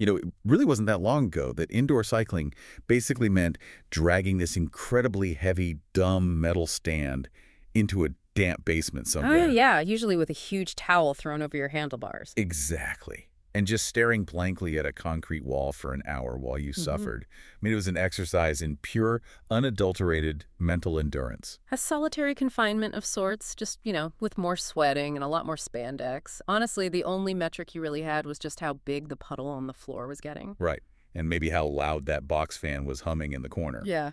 It really wasn't that long ago that indoor cycling basically meant dragging this incredibly heavy, dumb metal stand into a damp basement Oh, somewhere. yeah, usually with a huge towel thrown over your handlebars. Exactly. And just staring blankly at a concrete wall for an hour while you suffered. I mean, it was an exercise in pure, unadulterated mental endurance. A solitary confinement of sorts, just, with more sweating and a lot more spandex. Honestly, the only metric you really had was just how big the puddle on the floor was getting. Right. And maybe how loud that box fan was humming in the corner. Yeah.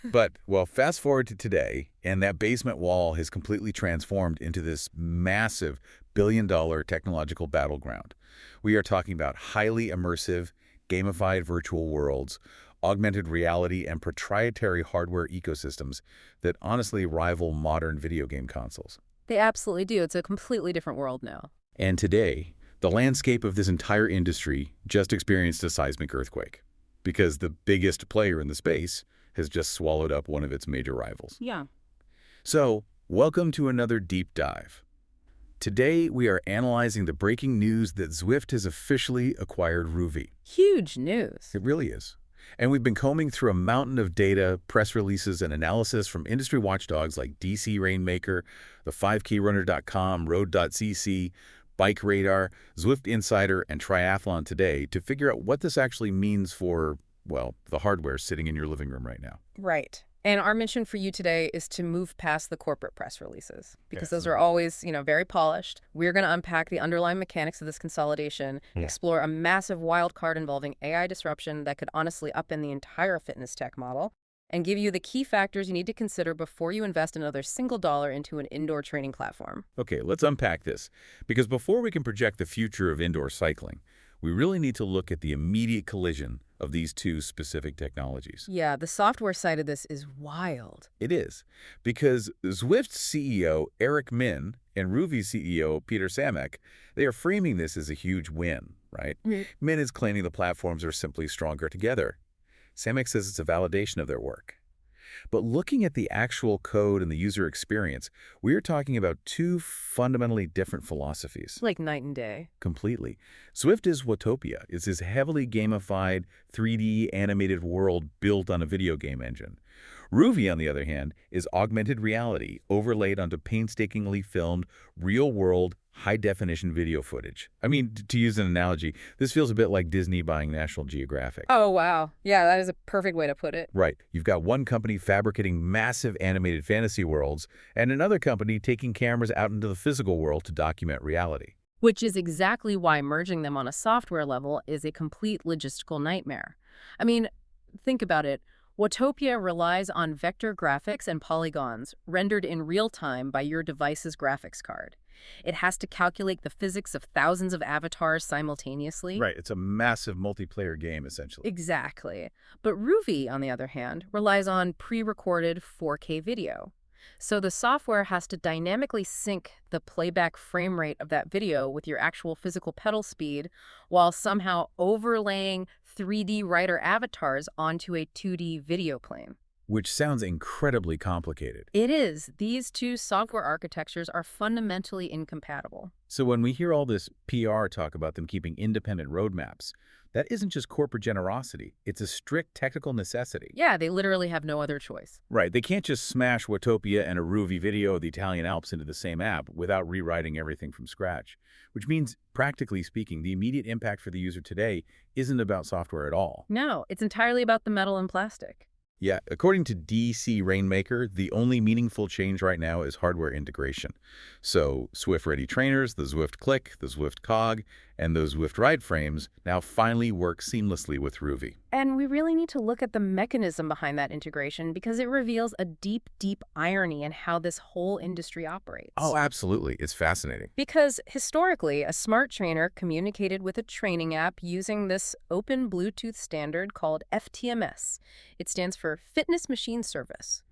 But, well, fast forward to today, and that basement wall has completely transformed into this massive billion-dollar technological battleground. We are talking about highly immersive, gamified virtual worlds, augmented reality, and proprietary hardware ecosystems that honestly rival modern video game consoles. They absolutely do. It's a completely different world now. And today, the landscape of this entire industry just experienced a seismic earthquake because the biggest player in the space has just swallowed up one of its major rivals. Yeah. So, welcome to another deep dive. Today, we are analyzing the breaking news that Zwift has officially acquired Rouvy. Huge news. It really is. And we've been combing through a mountain of data, press releases, and analysis from industry watchdogs like DC Rainmaker, the 5krunner.com, road.cc, Bike Radar, Zwift Insider, and Triathlon Today to figure out what this actually means for, well, the hardware sitting in your living room right now. Right. And our mission for you today is to move past the corporate press releases because Yes. those are always, very polished. We're going to unpack the underlying mechanics of this consolidation, explore a massive wild card involving AI disruption that could honestly upend the entire fitness tech model, and give you the key factors you need to consider before you invest another single dollar into an indoor training platform. Okay, let's unpack this. Because before we can project the future of indoor cycling, we really need to look at the immediate collision of these two specific technologies. Yeah, the software side of this is wild. It is, because Zwift's CEO, Eric Min, and Rouvy CEO, Peter Samek, they are framing this as a huge win, right? Min is claiming the platforms are simply stronger together. Samek says it's a validation of their work. But looking at the actual code and the user experience, we are talking about two fundamentally different philosophies. Like night and day. Completely. Zwift is Watopia. It's this heavily gamified, 3D animated world built on a video game engine. Rouvy, on the other hand, is augmented reality overlaid onto painstakingly filmed, real-world, high-definition video footage. I mean, to use an analogy, this feels a bit like Disney buying National Geographic. Oh, wow. Yeah, that is a perfect way to put it. Right. You've got one company fabricating massive animated fantasy worlds, and another company taking cameras out into the physical world to document reality. Which is exactly why merging them on a software level is a complete logistical nightmare. I mean, think about it. Watopia relies on vector graphics and polygons rendered in real time by your device's graphics card. It has to calculate the physics of thousands of avatars simultaneously. Right. It's a massive multiplayer game, essentially. Exactly. But Rouvy, on the other hand, relies on pre-recorded 4K video. So the software has to dynamically sync the playback frame rate of that video with your actual physical pedal speed while somehow overlaying 3D writer avatars onto a 2D video plane. Which sounds incredibly complicated. It is. These two software architectures are fundamentally incompatible. So when we hear all this PR talk about them keeping independent roadmaps, that isn't just corporate generosity. It's a strict technical necessity. Yeah, they literally have no other choice. Right. They can't just smash Watopia and a Rouvy video of the Italian Alps into the same app without rewriting everything from scratch. Which means, practically speaking, the immediate impact for the user today isn't about software at all. No, it's entirely about the metal and plastic. Yeah, according to DC Rainmaker, the only meaningful change right now is hardware integration. So Zwift-ready trainers, the Zwift Click, the Zwift Cog, and those Zwift ride frames now finally work seamlessly with Rouvy. And we really need to look at the mechanism behind that integration because it reveals a deep, deep irony in how this whole industry operates. Oh, absolutely. It's fascinating. Because historically, a smart trainer communicated with a training app using this open Bluetooth standard called FTMS. It stands for Fitness Machine Service.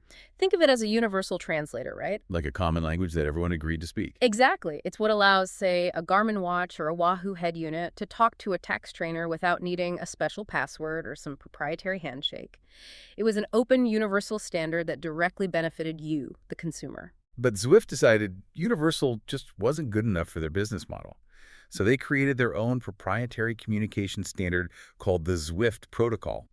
Think of it as a universal translator, right? Like a common language that everyone agreed to speak. Exactly. It's what allows, say, a Garmin watch or a Wahoo head unit to talk to a text trainer without needing a special password or some proprietary handshake. It was an open universal standard that directly benefited you, the consumer. But Zwift decided Universal just wasn't good enough for their business model. So they created their own proprietary communication standard called the Zwift Protocol.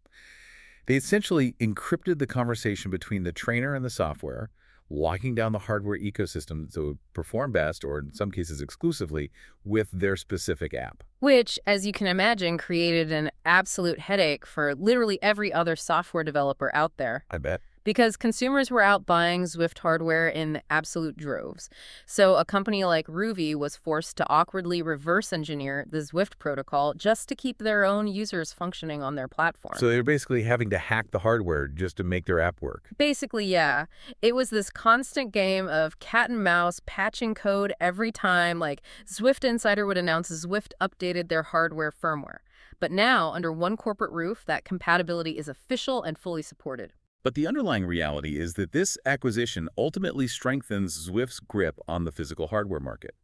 They essentially encrypted the conversation between the trainer and the software, locking down the hardware ecosystem so it would perform best, or in some cases exclusively, with their specific app. Which, as you can imagine, created an absolute headache for literally every other software developer out there. I bet. Because consumers were out buying Zwift hardware in absolute droves. So a company like Rouvy was forced to awkwardly reverse engineer the Zwift protocol just to keep their own users functioning on their platform. So they're basically having to hack the hardware just to make their app work. Basically, yeah. It was this constant game of cat and mouse, patching code every time, like Zwift Insider would announce Zwift updated their hardware firmware. But now, under one corporate roof, that compatibility is official and fully supported. But the underlying reality is that this acquisition ultimately strengthens Zwift's grip on the physical hardware market.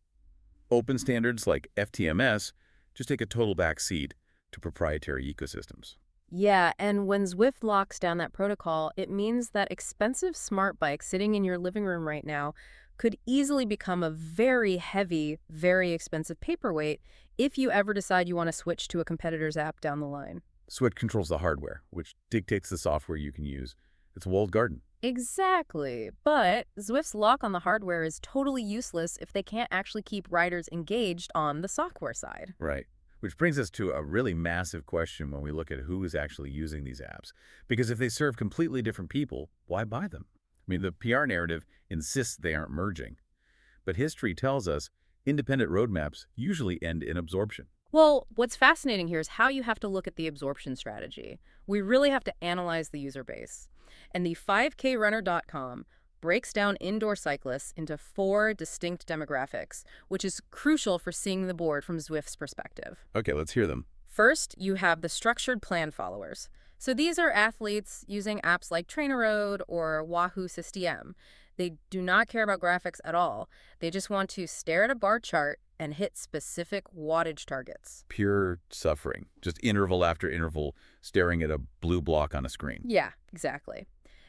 Open standards like FTMS just take a total backseat to proprietary ecosystems. Yeah, and when Zwift locks down that protocol, it means that expensive smart bike sitting in your living room right now could easily become a very heavy, very expensive paperweight if you ever decide you want to switch to a competitor's app down the line. Zwift controls the hardware, which dictates the software you can use. It's a walled garden. Exactly. But Zwift's lock on the hardware is totally useless if they can't actually keep riders engaged on the software side. Right. Which brings us to a really massive question when we look at who is actually using these apps. Because if they serve completely different people, why buy them? I mean, the PR narrative insists they aren't merging. But history tells us independent roadmaps usually end in absorption. Well, what's fascinating here is how you have to look at the absorption strategy. We really have to analyze the user base. And the 5krunner.com breaks down indoor cyclists into 4 distinct demographics, which is crucial for seeing the board from Zwift's perspective. Okay, let's hear them. First, you have the structured plan followers. So these are athletes using apps like TrainerRoad or Wahoo SysTM. They do not care about graphics at all. They just want to stare at a bar chart and hit specific wattage targets. Pure suffering. Just interval after interval, staring at a blue block on a screen. Yeah, exactly.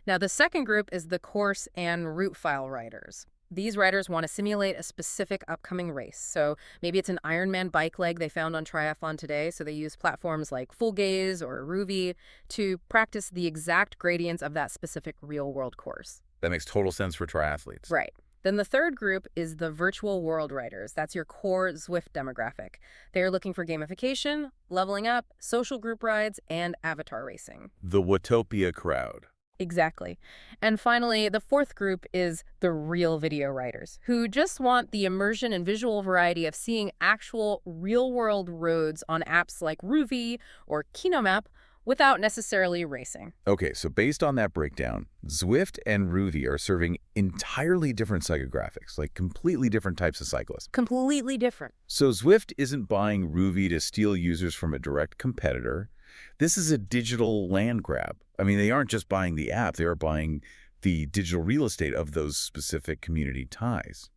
Now, the second group is the course and route file writers. These writers want to simulate a specific upcoming race. So maybe it's an Ironman bike leg they found on Triathlon today, so they use platforms like FulGaz or Rouvy to practice the exact gradients of that specific real-world course. That makes total sense for triathletes. Right. Then the third group is the virtual world writers. That's your core Zwift demographic. They're looking for gamification, leveling up, social group rides, and avatar racing. The Watopia crowd. Exactly. And finally, the fourth group is the real video writers, who just want the immersion and visual variety of seeing actual real-world roads on apps like Rouvy or Kinomap without necessarily racing. Okay, so based on that breakdown, Zwift and Rouvy are serving entirely different psychographics, like completely different types of cyclists. Completely different. So Zwift isn't buying Rouvy to steal users from a direct competitor. This is a digital land grab. I mean, they aren't just buying the app, they are buying the digital real estate of those specific community ties.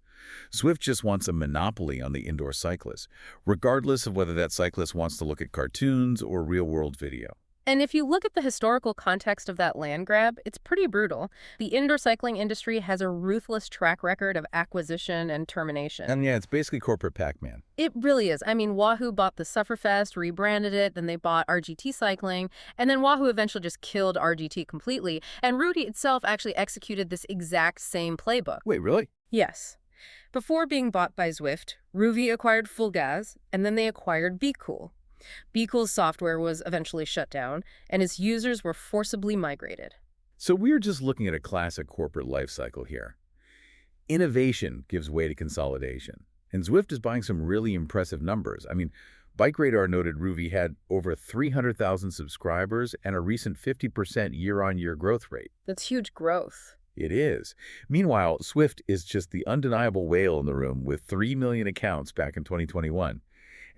Zwift just wants a monopoly on the indoor cyclist, regardless of whether that cyclist wants to look at cartoons or real-world video. And if you look at the historical context of that land grab, it's pretty brutal. The indoor cycling industry has a ruthless track record of acquisition and termination. And yeah, it's basically corporate Pac-Man. It really is. I mean, Wahoo bought the Sufferfest, rebranded it, then they bought RGT Cycling, and then Wahoo eventually just killed RGT completely. And Rouvy itself actually executed this exact same playbook. Wait, really? Yes. Before being bought by Zwift, Rouvy acquired FulGaz, and then they acquired Bkool. Bkool's software was eventually shut down, and its users were forcibly migrated. So we're just looking at a classic corporate life cycle here. Innovation gives way to consolidation, and Zwift is buying some really impressive numbers. I mean, Bike Radar noted Rouvy had over 300,000 subscribers and a recent 50% year-on-year growth rate. That's huge growth. It is. Meanwhile, Zwift is just the undeniable whale in the room with 3 million accounts back in 2021.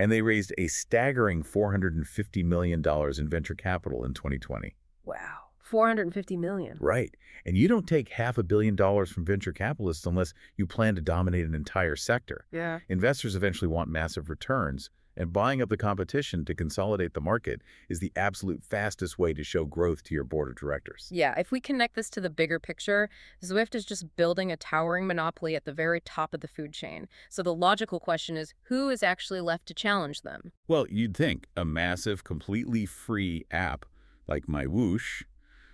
And they raised a staggering $450 million in venture capital in 2020. Wow. $450 million. Right. And you don't take $500 million from venture capitalists unless you plan to dominate an entire sector. Yeah. Investors eventually want massive returns, And buying up the competition to consolidate the market is the absolute fastest way to show growth to your board of directors. Yeah, if we connect this to the bigger picture, Zwift is just building a towering monopoly at the very top of the food chain. So the logical question is, who is actually left to challenge them? Well, you'd think a massive, completely free app like MyWhoosh,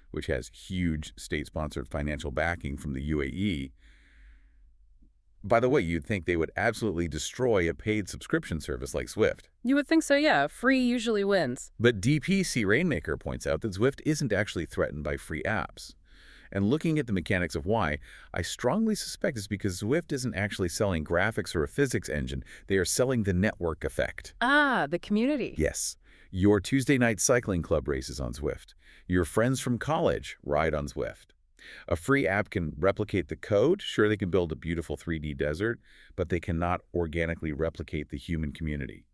which has huge state-sponsored financial backing from the UAE. By the way, you'd think they would absolutely destroy a paid subscription service like Zwift. You would think so, yeah. Free usually wins. But DPC Rainmaker points out that Zwift isn't actually threatened by free apps. And looking at the mechanics of why, I strongly suspect it's because Zwift isn't actually selling graphics or a physics engine. They are selling the network effect. Ah, the community. Yes. Your Tuesday night cycling club races on Zwift. Your friends from college ride on Zwift. A free app can replicate the code. Sure, they can build a beautiful 3D desert, but they cannot organically replicate the human community.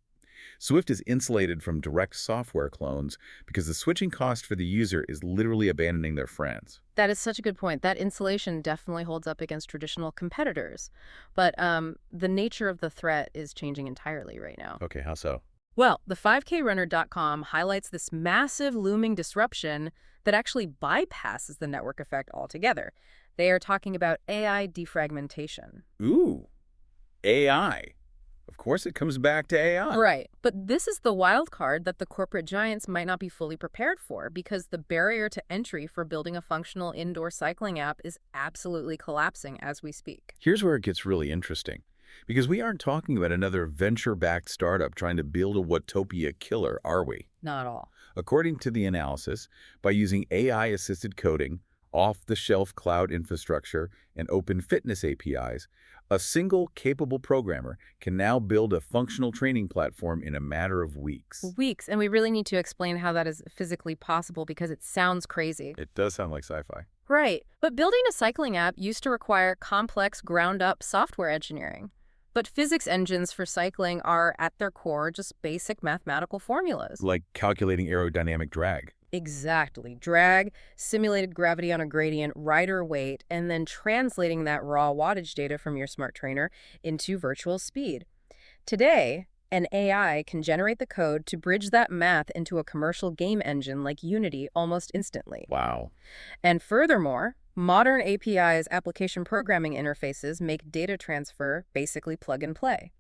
Zwift is insulated from direct software clones because the switching cost for the user is literally abandoning their friends. That is such a good point. That insulation definitely holds up against traditional competitors. But the nature of the threat is changing entirely right now. Okay, how so? Well, the 5krunner.com highlights this massive looming disruption that actually bypasses the network effect altogether. They are talking about AI defragmentation. Ooh, AI. Of course it comes back to AI. Right. But this is the wild card that the corporate giants might not be fully prepared for because the barrier to entry for building a functional indoor cycling app is absolutely collapsing as we speak. Here's where it gets really interesting. Because we aren't talking about another venture-backed startup trying to build a Watopia killer, are we? Not at all. According to the analysis, by using AI-assisted coding, off-the-shelf cloud infrastructure, and open fitness APIs, a single capable programmer can now build a functional training platform in a matter of weeks. Weeks, and we really need to explain how that is physically possible because it sounds crazy. It does sound like sci-fi. Right, but building a cycling app used to require complex ground-up software engineering. But physics engines for cycling are, at their core, just basic mathematical formulas. Like calculating aerodynamic drag. Exactly. Drag, simulated gravity on a gradient, rider weight, and then translating that raw wattage data from your smart trainer into virtual speed. Today, an AI can generate the code to bridge that math into a commercial game engine like Unity almost instantly. Wow. And furthermore, modern APIs, application programming interfaces, make data transfer basically plug and play.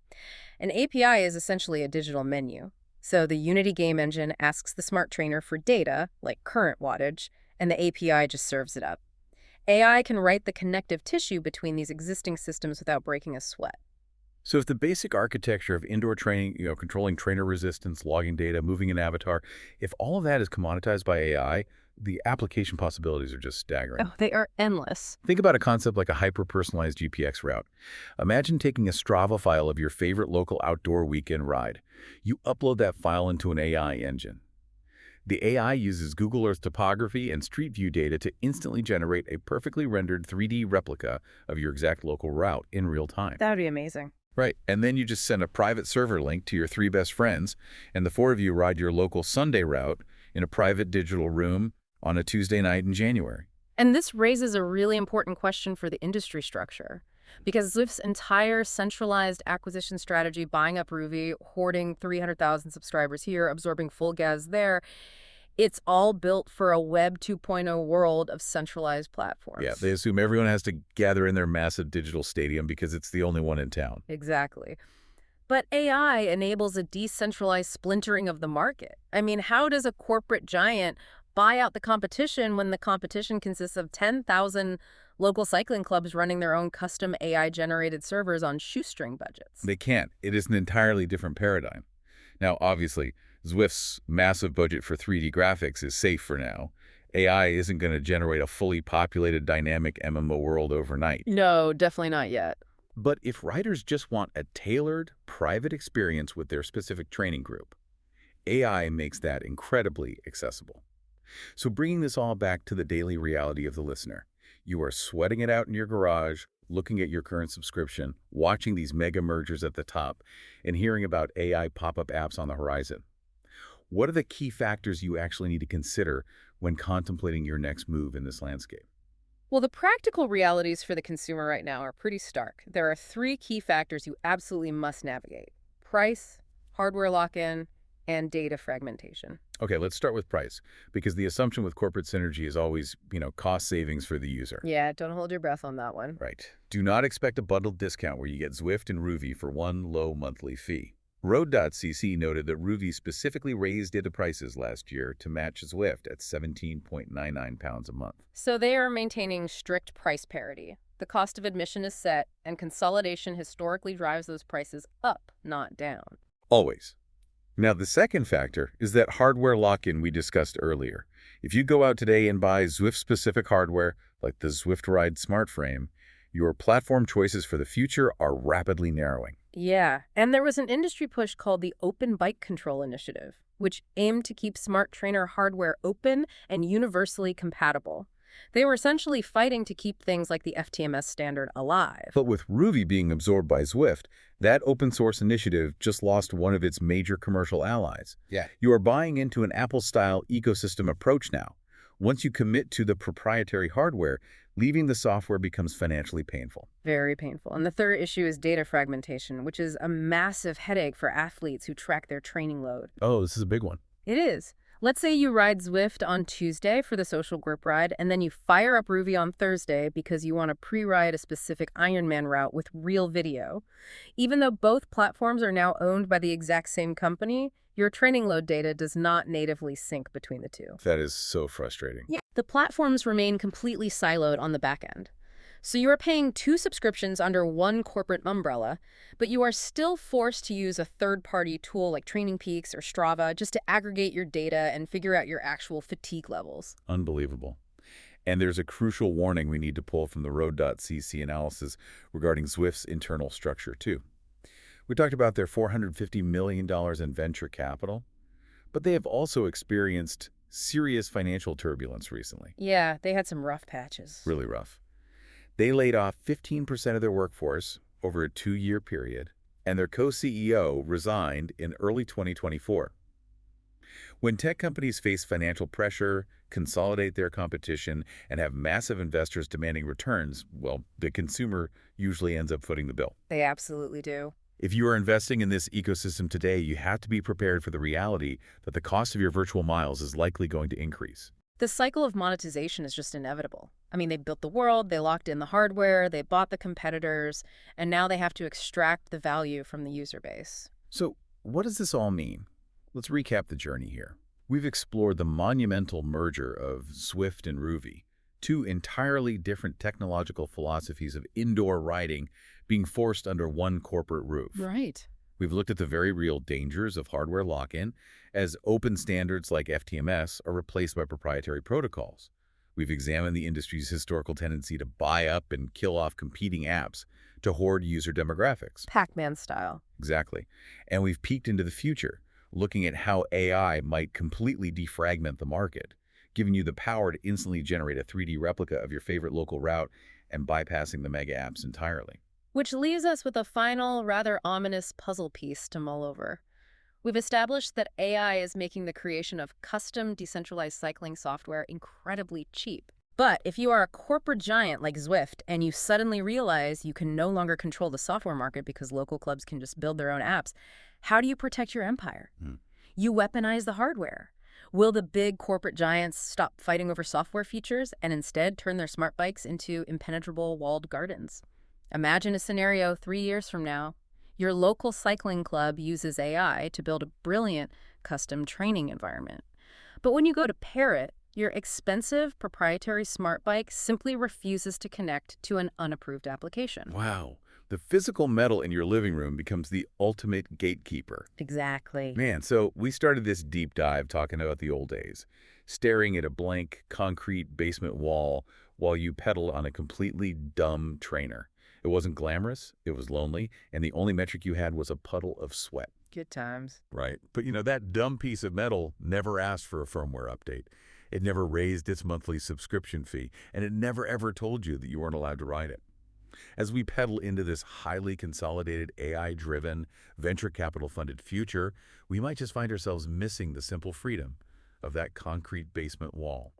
An API is essentially a digital menu. So the Unity game engine asks the smart trainer for data, like current wattage, and the API just serves it up. AI can write the connective tissue between these existing systems without breaking a sweat. So if the basic architecture of indoor training, controlling trainer resistance, logging data, moving an avatar, if all of that is commoditized by AI, the application possibilities are just staggering. Oh, they are endless. Think about a concept like a hyper-personalised GPX route. Imagine taking a Strava file of your favorite local outdoor weekend ride. You upload that file into an AI engine. The AI uses Google Earth topography and Street View data to instantly generate a perfectly rendered 3D replica of your exact local route in real time. That would be amazing. Right, and then you just send a private server link to your 3 best friends, and the 4 of you ride your local Sunday route in a private digital room on a Tuesday night in January. And this raises a really important question for the industry structure. Because Zwift's entire centralized acquisition strategy, buying up Rouvy, hoarding 300,000 subscribers here, absorbing FulGaz there, it's all built for a Web 2.0 world of centralized platforms. Yeah, they assume everyone has to gather in their massive digital stadium because it's the only one in town. Exactly. But AI enables a decentralized splintering of the market. I mean, how does a corporate giant buy out the competition when the competition consists of 10,000 local cycling clubs running their own custom AI-generated servers on shoestring budgets? They can't. It is an entirely different paradigm. Now, obviously, Zwift's massive budget for 3D graphics is safe for now. AI isn't going to generate a fully populated dynamic MMO world overnight. No, definitely not yet. But if riders just want a tailored, private experience with their specific training group, AI makes that incredibly accessible. So bringing this all back to the daily reality of the listener, you are sweating it out in your garage, looking at your current subscription, watching these mega mergers at the top, and hearing about AI pop-up apps on the horizon. What are the key factors you actually need to consider when contemplating your next move in this landscape? Well, the practical realities for the consumer right now are pretty stark. There are 3 key factors you absolutely must navigate: price, hardware lock-in, and data fragmentation. Okay, let's start with price, because the assumption with corporate synergy is always, cost savings for the user. Yeah, don't hold your breath on that one. Right. Do not expect a bundled discount where you get Zwift and Rouvy for one low monthly fee. Road.cc noted that Rouvy specifically raised data prices last year to match Zwift at £17.99 a month. So they are maintaining strict price parity. The cost of admission is set, and consolidation historically drives those prices up, not down. Always. Now, the second factor is that hardware lock-in we discussed earlier. If you go out today and buy Zwift-specific hardware, like the Zwift Ride Smart Frame, your platform choices for the future are rapidly narrowing. Yeah, and there was an industry push called the Open Bike Control Initiative, which aimed to keep smart trainer hardware open and universally compatible. They were essentially fighting to keep things like the FTMS standard alive. But with Rouvy being absorbed by Zwift, that open source initiative just lost one of its major commercial allies. Yeah. You are buying into an Apple-style ecosystem approach now. Once you commit to the proprietary hardware, leaving the software becomes financially painful. Very painful. And the third issue is data fragmentation, which is a massive headache for athletes who track their training load. Oh, this is a big one. It is. Let's say you ride Zwift on Tuesday for the social group ride, and then you fire up Rouvy on Thursday because you want to pre-ride a specific Ironman route with real video. Even though both platforms are now owned by the exact same company, your training load data does not natively sync between the two. That is so frustrating. Yeah. The platforms remain completely siloed on the back end. So you are paying two subscriptions under one corporate umbrella, but you are still forced to use a third-party tool like Training Peaks or Strava just to aggregate your data and figure out your actual fatigue levels. Unbelievable. And there's a crucial warning we need to pull from the Road.cc analysis regarding Zwift's internal structure, too. We talked about their $450 million in venture capital, but they have also experienced serious financial turbulence recently. Yeah, they had some rough patches. Really rough. They laid off 15% of their workforce over a 2-year period, and their co-CEO resigned in early 2024. When tech companies face financial pressure, consolidate their competition, and have massive investors demanding returns, well, the consumer usually ends up footing the bill. They absolutely do. If you are investing in this ecosystem today, you have to be prepared for the reality that the cost of your virtual miles is likely going to increase. The cycle of monetization is just inevitable. I mean, they built the world, they locked in the hardware, they bought the competitors, and now they have to extract the value from the user base. So, what does this all mean? Let's recap the journey here. We've explored the monumental merger of Zwift and Rouvy, two entirely different technological philosophies of indoor riding being forced under one corporate roof. Right. We've looked at the very real dangers of hardware lock-in as open standards like FTMS are replaced by proprietary protocols. We've examined the industry's historical tendency to buy up and kill off competing apps to hoard user demographics. Pac-Man style. Exactly. And we've peeked into the future, looking at how AI might completely defragment the market, giving you the power to instantly generate a 3D replica of your favorite local route and bypassing the mega apps entirely. Which leaves us with a final, rather ominous puzzle piece to mull over. We've established that AI is making the creation of custom decentralized cycling software incredibly cheap. But if you are a corporate giant like Zwift and you suddenly realize you can no longer control the software market because local clubs can just build their own apps, how do you protect your empire? You weaponize the hardware. Will the big corporate giants stop fighting over software features and instead turn their smart bikes into impenetrable walled gardens? Imagine a scenario 3 years from now. Your local cycling club uses AI to build a brilliant custom training environment. But when you go to pair it, your expensive proprietary smart bike simply refuses to connect to an unapproved application. Wow. The physical metal in your living room becomes the ultimate gatekeeper. Exactly. Man, so we started this deep dive talking about the old days, staring at a blank concrete basement wall while you pedal on a completely dumb trainer. It wasn't glamorous, it was lonely, and the only metric you had was a puddle of sweat. Good times. Right. But that dumb piece of metal never asked for a firmware update. It never raised its monthly subscription fee, and it never ever told you that you weren't allowed to ride it. As we pedal into this highly consolidated, AI-driven, venture capital-funded future, we might just find ourselves missing the simple freedom of that concrete basement wall.